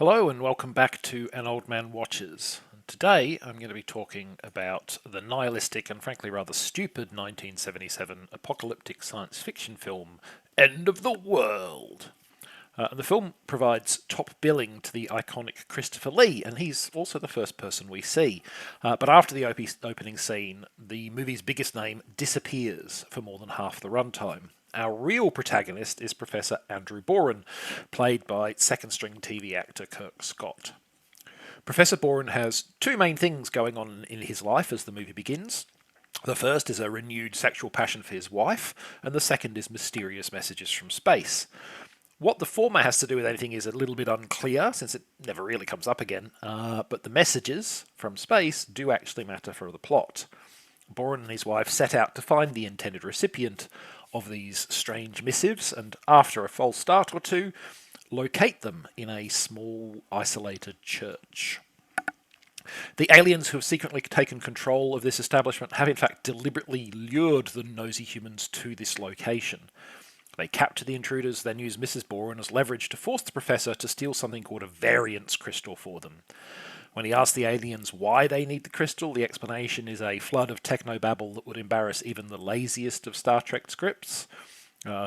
Hello and welcome back to An Old Man Watches. Today I'm going to be talking about the nihilistic and frankly rather stupid 1977 apocalyptic science fiction film End of the World. The film provides top billing to the iconic Christopher Lee, and he's also the first person we see. But after the opening scene, the movie's biggest name disappears for more than half the runtime. Our real protagonist is Professor Andrew Boren, played by second-string TV actor Kirk Scott. Professor Boren has two main things going on in his life as the movie begins. The first is a renewed sexual passion for his wife, and the second is mysterious messages from space. What the former has to do with anything is a little bit unclear, since it never really comes up again, but the messages from space do actually matter for the plot. Boren and his wife set out to find the intended recipient of these strange missives, and after a false start or two, locate them in a small, isolated church. The aliens who have secretly taken control of this establishment have in fact deliberately lured the nosy humans to this location. They capture the intruders, then use Mrs. Boren as leverage to force the professor to steal something called a variance crystal for them. When he asks the aliens why they need the crystal, the explanation is a flood of technobabble that would embarrass even the laziest of Star Trek scripts.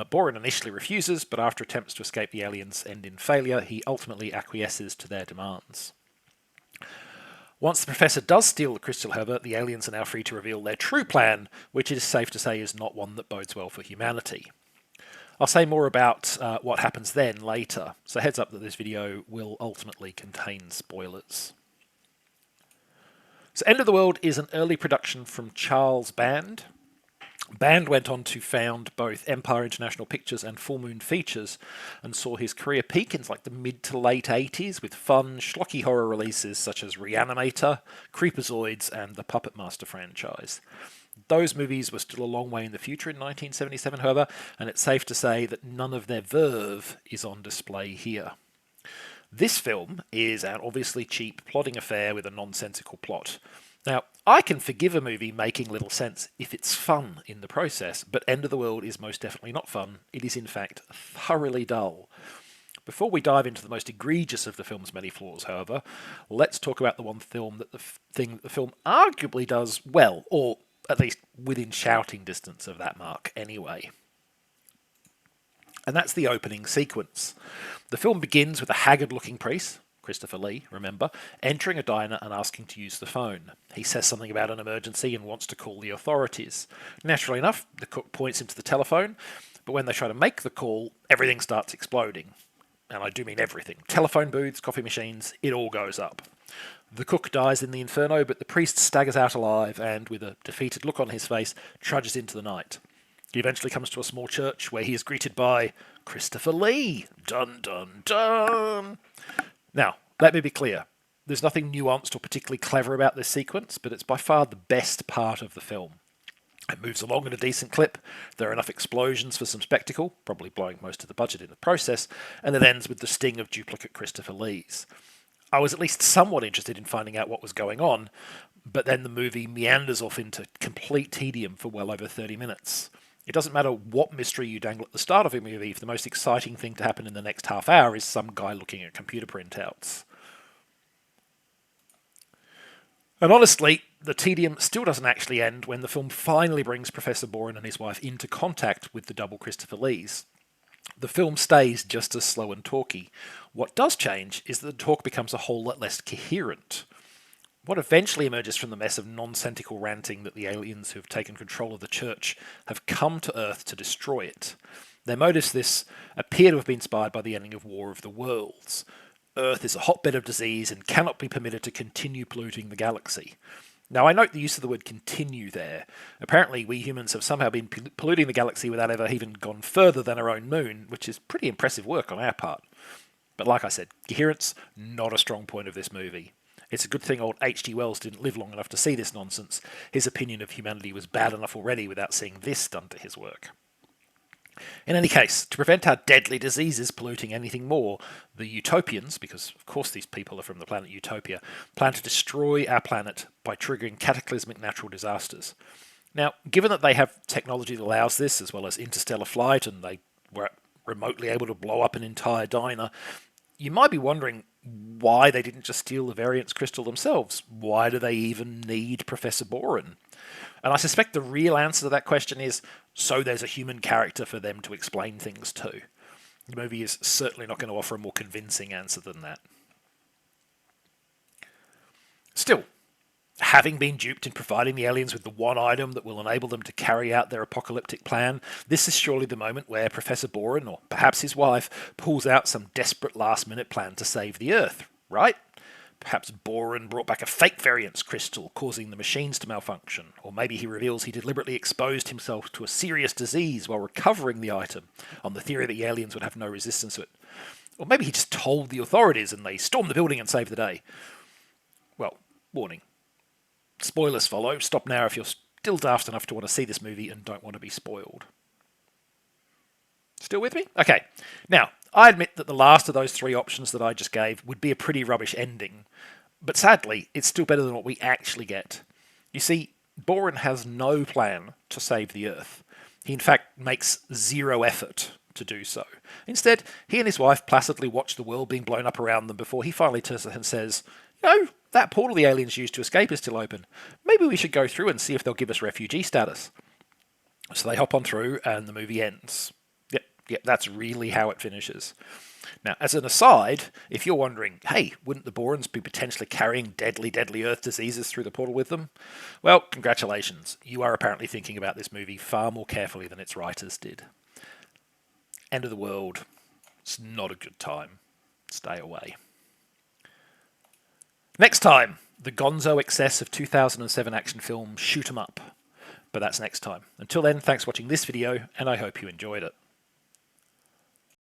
Boren initially refuses, but after attempts to escape the aliens end in failure, he ultimately acquiesces to their demands. Once the professor does steal the crystal, however, the aliens are now free to reveal their true plan, which it is safe to say is not one that bodes well for humanity. I'll say more about what happens then later, so heads up that this video will ultimately contain spoilers. So End of the World is an early production from Charles Band. Band went on to found both Empire International Pictures and Full Moon Features and saw his career peak in the mid to late 80s with fun, schlocky horror releases such as Reanimator, Creepazoids and the Puppet Master franchise. Those movies were still a long way in the future in 1977, however, and it's safe to say that none of their verve is on display here. This film is an obviously cheap, plodding affair with a nonsensical plot. Now, I can forgive a movie making little sense if it's fun in the process, but End of the World is most definitely not fun. It is, in fact, thoroughly dull. Before we dive into the most egregious of the film's many flaws, however, let's talk about the one thing that the film arguably does well, or at least within shouting distance of that mark anyway. And that's the opening sequence. The film begins with a haggard-looking priest, Christopher Lee, remember, entering a diner and asking to use the phone. He says something about an emergency and wants to call the authorities. Naturally enough, the cook points him to the telephone, but when they try to make the call, everything starts exploding. And I do mean everything. Telephone booths, coffee machines, it all goes up. The cook dies in the inferno, but the priest staggers out alive and, with a defeated look on his face, trudges into the night. He eventually comes to a small church where he is greeted by Christopher Lee. Dun dun dun! Now, let me be clear. There's nothing nuanced or particularly clever about this sequence, but it's by far the best part of the film. It moves along at a decent clip, there are enough explosions for some spectacle, probably blowing most of the budget in the process, and it ends with the sting of duplicate Christopher Lees. I was at least somewhat interested in finding out what was going on, but then the movie meanders off into complete tedium for well over 30 minutes. It doesn't matter what mystery you dangle at the start of a movie if the most exciting thing to happen in the next half hour is some guy looking at computer printouts. And honestly, the tedium still doesn't actually end when the film finally brings Professor Boren and his wife into contact with the double Christopher Lees. The film stays just as slow and talky. What does change is that the talk becomes a whole lot less coherent. What eventually emerges from the mess of nonsensical ranting that the aliens who have taken control of the church have come to Earth to destroy it. Their motives for this appear to have been inspired by the ending of War of the Worlds. Earth is a hotbed of disease and cannot be permitted to continue polluting the galaxy. Now, I note the use of the word continue there. Apparently, we humans have somehow been polluting the galaxy without ever even gone further than our own moon, which is pretty impressive work on our part. But like I said, coherence, not a strong point of this movie. It's a good thing old H.G. Wells didn't live long enough to see this nonsense. His opinion of humanity was bad enough already without seeing this done to his work. In any case, to prevent our deadly diseases polluting anything more, the Utopians, because of course these people are from the planet Utopia, plan to destroy our planet by triggering cataclysmic natural disasters. Now, given that they have technology that allows this, as well as interstellar flight, and they were remotely able to blow up an entire diner, you might be wondering why they didn't just steal the variance crystal themselves. Why do they even need Professor Boren? And I suspect the real answer to that question is so there's a human character for them to explain things to. The movie is certainly not going to offer a more convincing answer than that. Still, having been duped in providing the aliens with the one item that will enable them to carry out their apocalyptic plan, this is surely the moment where Professor Boren, or perhaps his wife, pulls out some desperate last-minute plan to save the Earth, right? Perhaps Boren brought back a fake variance crystal, causing the machines to malfunction. Or maybe he reveals he deliberately exposed himself to a serious disease while recovering the item, on the theory that the aliens would have no resistance to it. Or maybe he just told the authorities and they stormed the building and saved the day. Well, warning. Spoilers follow. Stop now if you're still daft enough to want to see this movie and don't want to be spoiled. Still with me? Okay. Now, I admit that the last of those three options that I just gave would be a pretty rubbish ending, but sadly, it's still better than what we actually get. You see, Boren has no plan to save the Earth. He in fact makes zero effort to do so. Instead, he and his wife placidly watch the world being blown up around them before he finally turns and says, that portal the aliens used to escape is still open. Maybe we should go through and see if they'll give us refugee status. So they hop on through and the movie ends. Yep, that's really how it finishes. Now, as an aside, if you're wondering, hey, wouldn't the Borens be potentially carrying deadly Earth diseases through the portal with them? Well, congratulations. You are apparently thinking about this movie far more carefully than its writers did. End of the world. It's not a good time. Stay away. Next time, the gonzo excess of 2007 action film Shoot 'em Up. But that's next time. Until then, thanks for watching this video, and I hope you enjoyed it.